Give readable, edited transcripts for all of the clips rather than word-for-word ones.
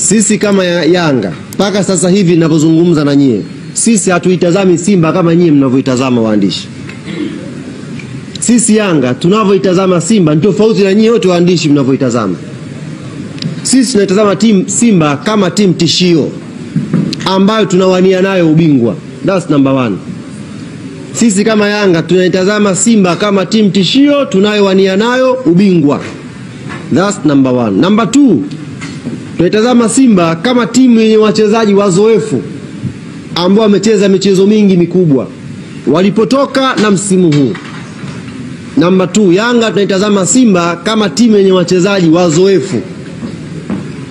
Sisi kama Yanga mpaka sasa hivi ninapozungumza na nyie, sisi hatuitazami Simba kama nyie mnavyoitazama waandishi. Sisi Yanga tunavyoitazama Simba ni tofauti na nyie wote waandishi mnavyoitazama. Sisi tunatazama Simba kama timu tishio ambayo tunawania nayo ubingwa. That's number 1. Sisi kama Yanga tunaitazama Simba kama timu tishio tunayowania nayo ubingwa. That's number 1. Number 2, tunaitazama Simba kama timu yenye wachezaji wazoefu ambao wamecheza michezo mingi mikubwa walipotoka na msimu huu. Number 2, Yanga tunaitazama Simba kama timu yenye wachezaji wazoefu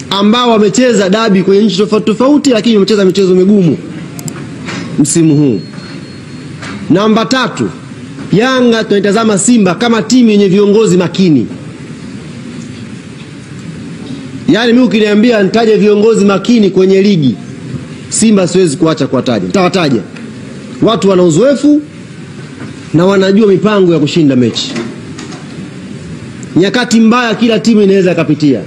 ambao wamecheza dabi kwenye nchi tofauti tofauti, lakini wamecheza michezo migumu msimu huu. Number 3, Yanga tunaitazama Simba kama timu yenye viongozi makini. Yaani mimi ukiniambia nitaje viongozi makini kwenye ligi, Simba siwezi kuacha kuwataja. Nitawataja. Watu wana uzoefu na wanajua mipango ya kushinda mechi. Nyakati mbaya kila timu inaweza kupitia,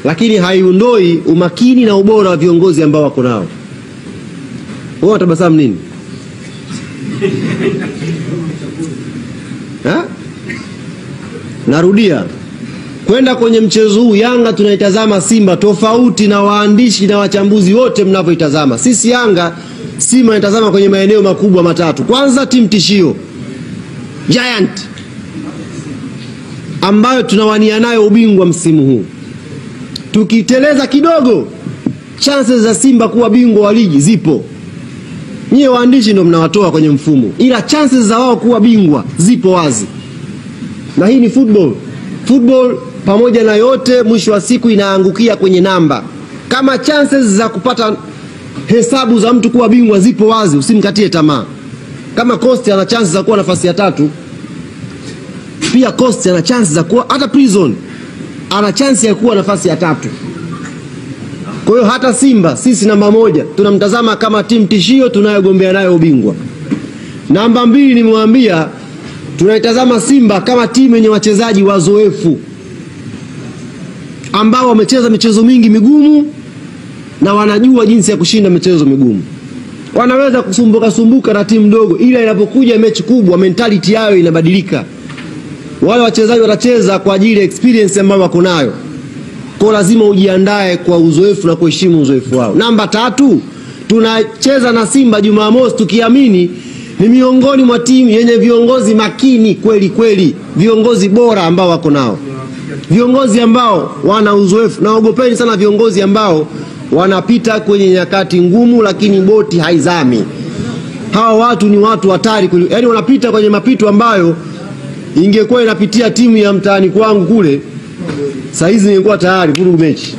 lakini haiondoi umakini na ubora wa viongozi ambao wako nao. Wewe unatabasamu nini? Narudia, kwenda kwenye mchezo huu Yanga tunaitazama Simba tofauti na waandishi na wachambuzi wote mnavyoitazama. Sisi Yanga Simba inatazama kwenye maeneo makubwa matatu. Kwanza, timu tishio, giant, ambayo tunawania nayo ubingwa msimu huu. Tukiteleza kidogo, chances za Simba kuwa bingwa wa ligi zipo. Nyie waandishi ndio mnawatoa kwenye mfumo, ila chances za wao kuwa bingwa zipo wazi. Na hii ni football. Football pamoja na yote mwisho wa siku inaangukia kwenye namba. Kama chances za kupata hesabu za mtu kuwa bingwa zipo wazi, usimkatie tamaa. Kama Coast ana chances za kuwa nafasi ya 3, pia Coast ana chances za kuwa, hata Prison ana chance ya kuwa nafasi ya 3. Kwa hiyo hata Simba sisi namba 1 tunamtazama kama timu tishio tunayogombea nayo ubingwa. Namba 2, nimwambia tunaitazama Simba kama timu yenye wachezaji wazoefu ambao wamecheza michezo mingi migumu na wanajua jinsi ya kushinda michezo migumu. Wanaweza kusumbuka na timu ndogo, ila inapokuja mechi kubwa mentality yao inabadilika. Wale wachezaji watacheza kwa ajili ya experience ambayo wako nayo. Kwa lazima ujiandae kwa uzoefu na kuheshimu uzoefu wao. Namba 3, tunacheza na Simba Jumamosi tukiamini ni miongoni mwa timu yenye viongozi makini kweli kweli, viongozi bora ambao wako nao. Viongozi ambao wana uzoefu. Naogopeni sana viongozi ambao wanapita kwenye nyakati ngumu lakini boti haizami. Hawa watu ni watu hatari, yaani wanapita kwenye mapito ambayo ingekuwa inapitia timu ya mtaani kwangu kule, saa hizi ningekuwa tayari full mechi.